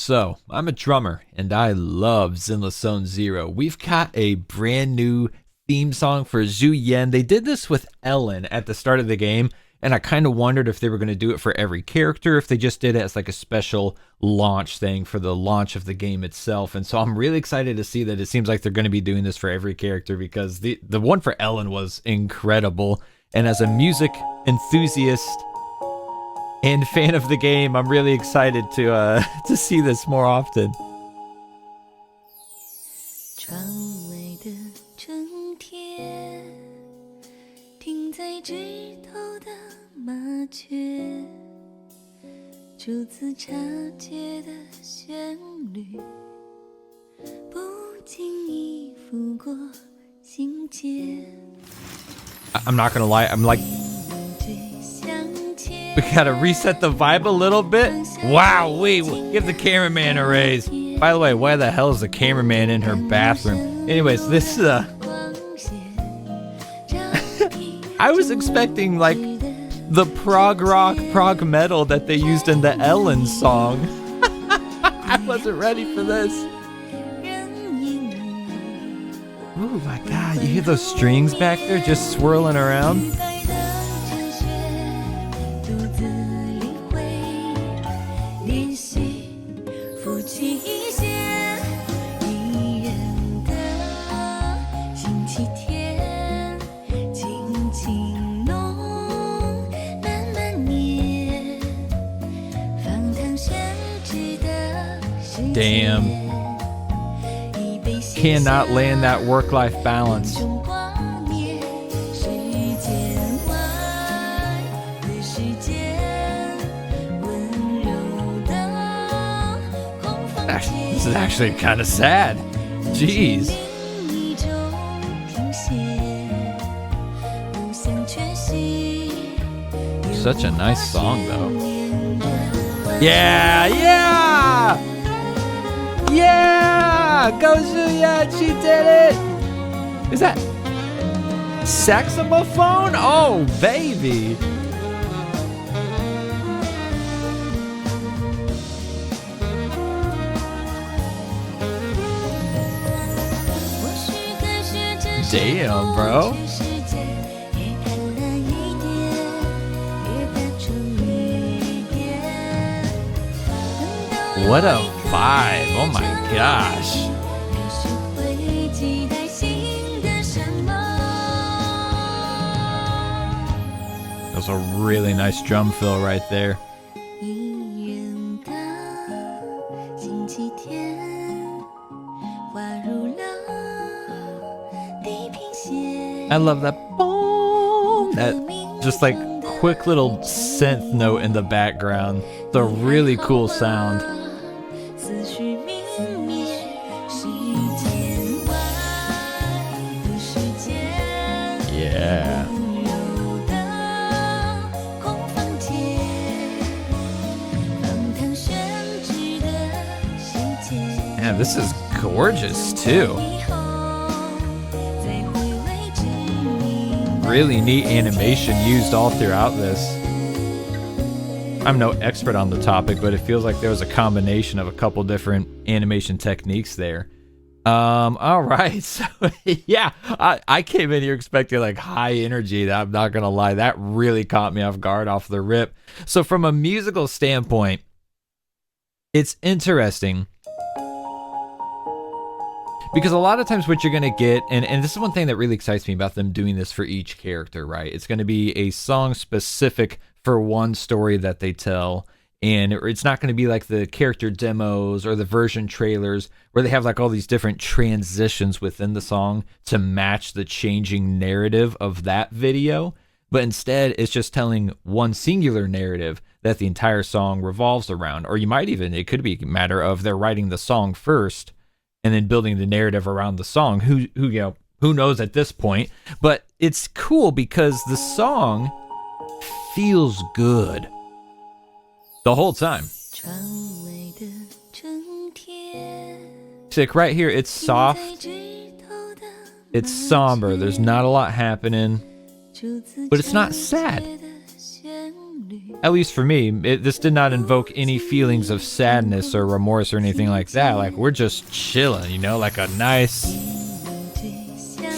So, I'm a drummer, and I love Zenless Zone Zero. We've got a brand new theme song for Zhu Yuan. They did this with Ellen at the start of the game, and I kind of wondered if they were going to do it for every character, if they just did it as like a special launch thing for the launch of the game itself. And so I'm really excited to see that it seems like they're going to be doing this for every character, because the one for Ellen was incredible. And as a music enthusiast and fan of the game, I'm really excited to see this more often. 窗外的春天，停在枝头的麻雀，初次察觉的旋律，不经意拂过心间。 I'm not gonna lie, I'm like, we gotta reset the vibe a little bit. Wow, wait, give the cameraman a raise. By the way, why the hell is the cameraman in her bathroom? Anyways, this I was expecting like the prog rock, prog metal that they used in the Ellen song. I wasn't ready for this. Oh my god, you hear those strings back there just swirling around? Damn. Cannot land that work-life balance. This is actually kind of sad. Jeez. Such a nice song, though. Yeah, yeah! Yeah! Go Zhu Yuan, she did it! Is that saxophone? Oh, baby! Damn, bro. What a vibe. Oh my gosh. That was a really nice drum fill right there. I love that boom. That just like quick little synth note in the background. It's a really cool sound. Yeah. Yeah, this is gorgeous too. Really neat animation used all throughout this. I'm no expert on the topic, but it feels like there was a combination of a couple different animation techniques there. All right, so yeah, I came in here expecting like high energy. I'm not gonna lie, that really caught me off guard off the rip. So from a musical standpoint, it's interesting because a lot of times what you're gonna get, and this is one thing that really excites me about them doing this for each character, right? It's gonna be a song specific for one story that they tell. And it's not going to be like the character demos or the version trailers where they have like all these different transitions within the song to match the changing narrative of that video. But instead, it's just telling one singular narrative that the entire song revolves around. Or you might even, it could be a matter of they're writing the song first and then building the narrative around the song. Who knows at this point? But it's cool because the song feels good the whole time. Sick, right here, it's soft, it's somber, there's not a lot happening, but it's not sad. at least for me, this did not invoke any feelings of sadness or remorse or anything like that. Like, we're just chilling, you know, like a nice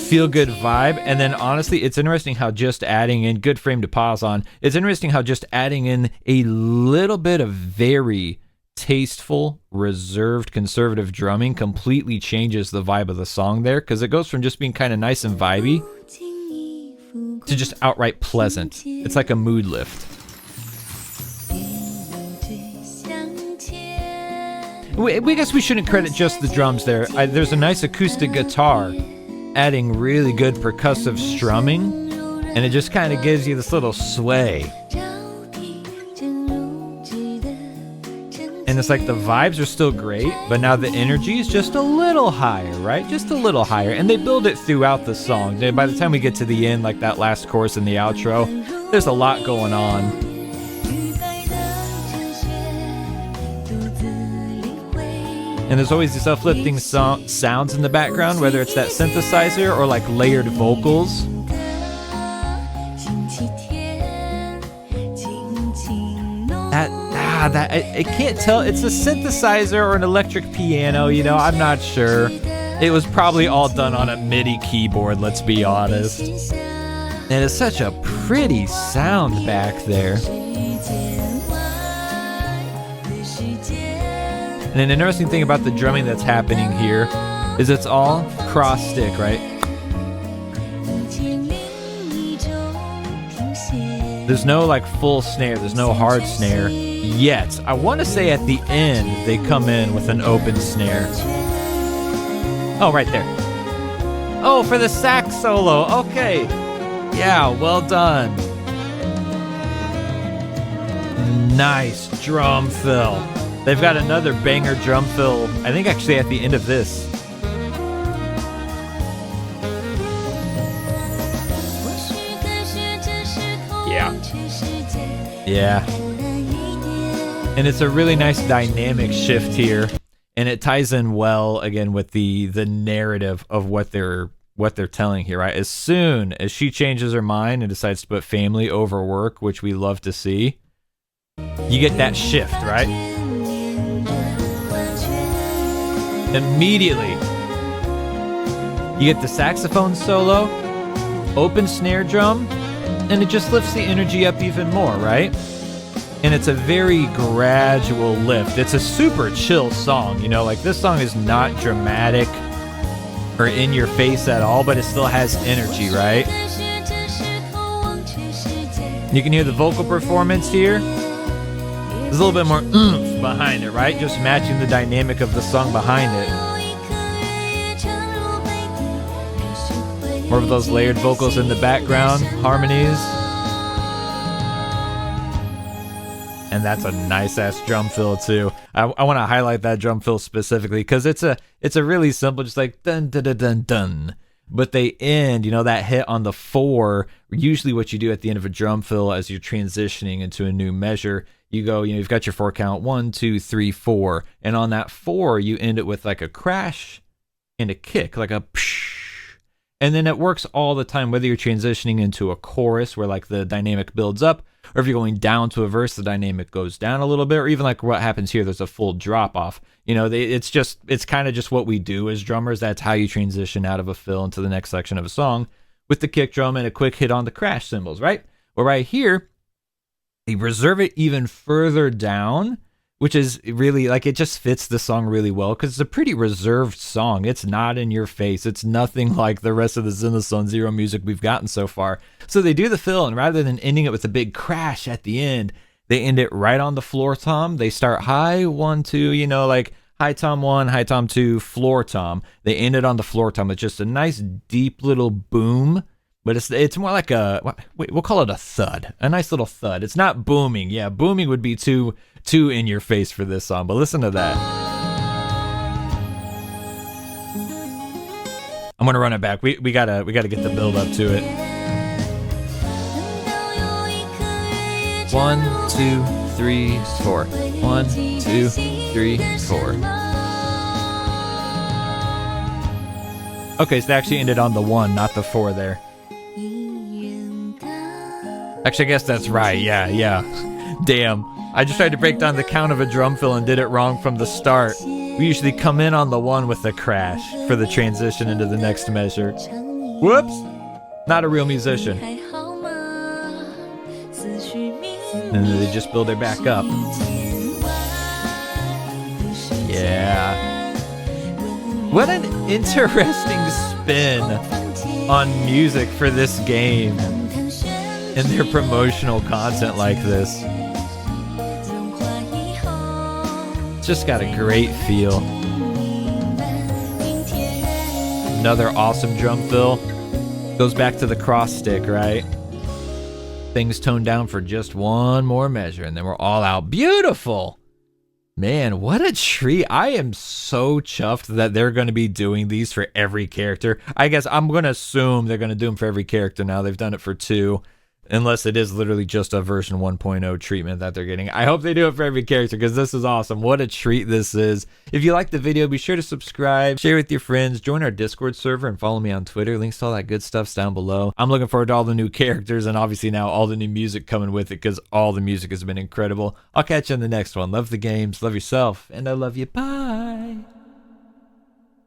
feel-good vibe. And then honestly, it's interesting how just adding in, good frame to pause on, it's interesting how just adding in a little bit of very tasteful, reserved, conservative drumming completely changes the vibe of the song there, because it goes from just being kind of nice and vibey to just outright pleasant. It's like a mood lift. We guess we shouldn't credit just the drums there. There's a nice acoustic guitar adding really good percussive strumming, and it just kind of gives you this little sway. And it's like the vibes are still great, but now the energy is just a little higher, right? Just a little higher. And they build it throughout the song. By the time we get to the end, like that last chorus in the outro, there's a lot going on. And there's always these uplifting sounds in the background, whether it's that synthesizer or like layered vocals. I can't tell. It's a synthesizer or an electric piano, you know, I'm not sure. It was probably all done on a MIDI keyboard, let's be honest. And it's such a pretty sound back there. And an interesting thing about the drumming that's happening here is it's all cross stick, right? There's no like full snare, there's no hard snare yet. I want to say at the end they come in with an open snare. Oh, right there. Oh, for the sax solo. Okay. Yeah, well done. Nice drum fill. They've got another banger drum fill, I think actually at the end of this. Yeah. And it's a really nice dynamic shift here, and it ties in well again with the narrative of what they're telling here, right? As soon as she changes her mind and decides to put family over work, which we love to see, you get that shift, right? Immediately, you get the saxophone solo, open snare drum, and it just lifts the energy up even more, right? And it's a very gradual lift. It's a super chill song, you know, like this song is not dramatic or in your face at all, but it still has energy, right? You can hear the vocal performance here. There's a little bit more oomph behind it, right? Just matching the dynamic of the song behind it. More of those layered vocals in the background, harmonies. And that's a nice ass drum fill too. I want to highlight that drum fill specifically because it's a really simple, just like dun dun dun dun dun. But they end, you know, that hit on the 4. Usually, what you do at the end of a drum fill as you're transitioning into a new measure, you go, you know, you've got your 4 count, 1, 2, 3, 4, and on that 4, you end it with like a crash and a kick, like a psh. And then it works all the time, whether you're transitioning into a chorus where like the dynamic builds up, or if you're going down to a verse, the dynamic goes down a little bit, or even like what happens here, there's a full drop off. You know, it's kind of just what we do as drummers. That's how you transition out of a fill into the next section of a song, with the kick drum and a quick hit on the crash cymbals, right? Well, right here, they reserve it even further down, which is really like, it just fits the song really well because it's a pretty reserved song. It's not in your face. It's nothing like the rest of the Zenless Zone Zero music we've gotten so far. So they do the fill, and rather than ending it with a big crash at the end, they end it right on the floor tom. They start high, 1, 2, you know, like high tom 1, high tom 2, floor tom. They end it on the floor tom. It's just a nice deep little boom. But it's more like we'll call it a thud, a nice little thud. It's not booming. Yeah, booming would be too in your face for this song. But listen to that. I'm gonna run it back. We gotta get the build up to it. 1, 2, 3, 4. 1, 2, 3, 4. Okay, so they actually ended on the 1, not the 4 there. Actually, I guess that's right. Yeah. Damn, I just tried to break down the count of a drum fill and did it wrong from the start. We usually come in on the one with the crash for the transition into the next measure. Whoops! Not a real musician. And then they just build it back up. Yeah. What an interesting spin on music for this game and their promotional content like this. It's just got a great feel. Another awesome drum fill. Goes back to the cross stick, right? Things toned down for just one more measure, and then we're all out. Beautiful! Man, what a treat. I am so chuffed that they're going to be doing these for every character. I guess I'm going to assume they're going to do them for every character now. They've done it for 2. Unless it is literally just a version 1.0 treatment that they're getting. I hope they do it for every character because this is awesome. What a treat this is. If you liked the video, be sure to subscribe, share with your friends, join our Discord server, and follow me on Twitter. Links to all that good stuff's down below. I'm looking forward to all the new characters and obviously now all the new music coming with it because all the music has been incredible. I'll catch you in the next one. Love the games, love yourself, and I love you. Bye.